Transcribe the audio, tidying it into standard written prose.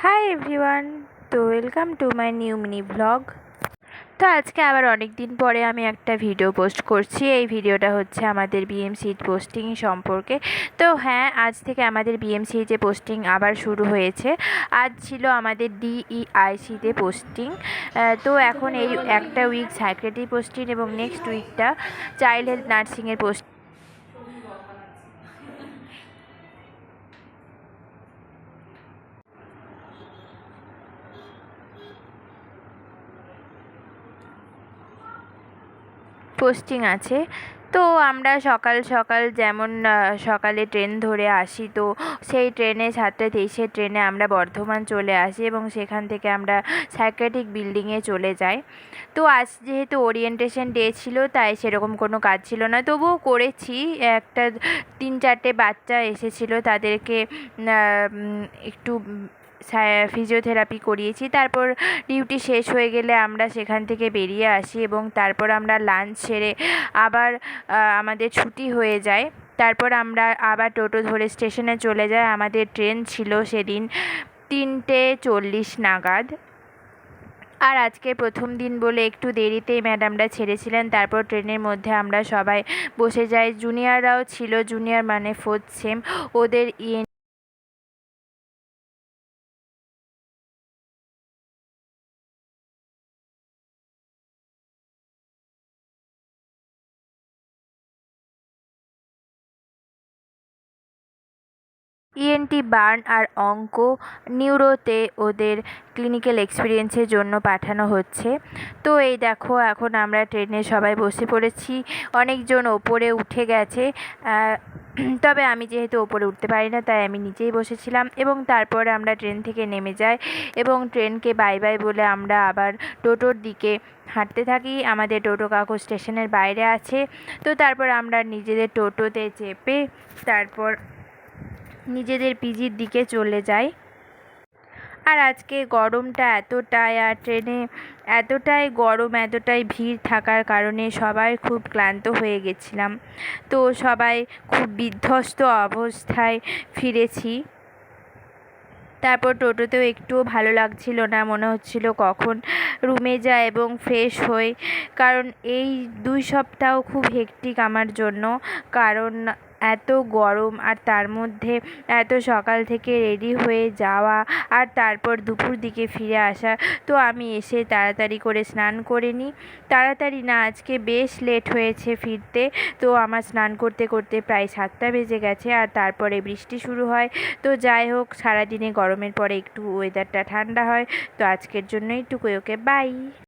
Hi everyone, তো welcome to my new mini blog. তো আজকে আবার অনেক দিন পরে আমি একটা ভিডিও পোস্ট করছি। এই ভিডিওটা হচ্ছে আমাদের বিএমসি পোস্টিং সম্পর্কে। তো হ্যাঁ, আজ থেকে আমাদের বিএমসিতে পোস্টিং আবার শুরু হয়েছে। আজ ছিল আমাদের ডিইআইসিতে পোস্টিং। তো এখন এই একটা উইক সাইকেট্রি পোস্টিং এবং নেক্সট উইকটা চাইল্ড হেলথ নার্সিংয়ের পোস্টিং আছে। তো আমরা সকাল সকাল যেমন সকালে ট্রেন ধরে আসি, তো সেই ট্রেনে 7:23 ট্রেনে আমরা বর্ধমান চলে আসি এবং সেখান থেকে আমরা সাইকিয়াট্রিক বিল্ডিংয়ে চলে যাই। তো আজ যেহেতু ওরিয়েন্টেশন ডে ছিল, তাই সেরকম কোনো কাজ ছিল না, তবুও করেছি। একটা 3-4টে বাচ্চা এসেছিলো, তাদেরকে একটু ফিজিওথেরাপি করিয়েছি। তারপর ডিউটি শেষ হয়ে গেলে আমরা সেখান থেকে বেরিয়ে আসি এবং তারপর আমরা লাঞ্চ সেরে আবার আমাদের ছুটি হয়ে যায়। তারপর আমরা আবার টোটো ধরে স্টেশনে চলে যাই। আমাদের ট্রেন ছিল সেদিন 3:40 নাগাদ। আর আজকে প্রথম দিন বলে একটু দেরিতেই ম্যাডামরা ছেড়েছিলেন। তারপর ট্রেনের মধ্যে আমরা সবাই বসে যাই। জুনিয়ররাও ছিল, জুনিয়র মানে 4th সেম, ওদের ইএনটি, বার্ন আর অঙ্ক, নিউরোতে ওদের ক্লিনিক্যাল এক্সপিরিয়েন্সের জন্য পাঠানো হচ্ছে। তো এই দেখো, এখন আমরা ট্রেনে সবাই বসে পড়েছি। অনেকজন ওপরে উঠে গেছে, তবে আমি যেহেতু ওপরে উঠতে পারি না, তাই আমি নিচেই বসেছিলাম। এবং তারপর আমরা ট্রেন থেকে নেমে যাই এবং ট্রেনকে বাই বাই বলে আমরা আবার টোটোর দিকে হাঁটতে থাকি। আমাদের টোটো কাকু স্টেশনের বাইরে আছে। তো তারপর আমরা নিজেদের টোটোতে চেপে তারপর নিজেদের পিজির দিকে চলে যাই। আর আজকে গরমটা এতটাই, আর ট্রেনে এতটাই গরম, এতটাই ভিড় থাকার কারণে সবাই খুব ক্লান্ত হয়ে গেছিলাম। তো সবাই খুব বিধ্বস্ত অবস্থায় ফিরেছি। তারপর টোটোতেও একটুও ভালো লাগছিল না, মনে হচ্ছিল কখন রুমে যাই এবং ফ্রেশ হই। কারণ এই 2 সপ্তাহ খুব হেক্টিক আমার জন্য, কারণ এত গরম আর তার মধ্যে এত সকাল থেকে রেডি হয়ে যাওয়া আর তারপর দুপুর দিকে ফিরে আসা। তো আমি এসে তাড়াতাড়ি করে স্নান করে নিই। তাড়াতাড়ি না, আজকে বেশ লেট হয়েছে ফিরতে। তো আমার স্নান করতে করতে প্রায় 7টা বেজে গেছে। আর তারপরে বৃষ্টি শুরু হয়। তো যাই হোক, সারাদিনে গরমের পরে একটু ওয়েদারটা ঠান্ডা হয়। তো আজকের জন্য এইটুকুই। ওকে, বাই।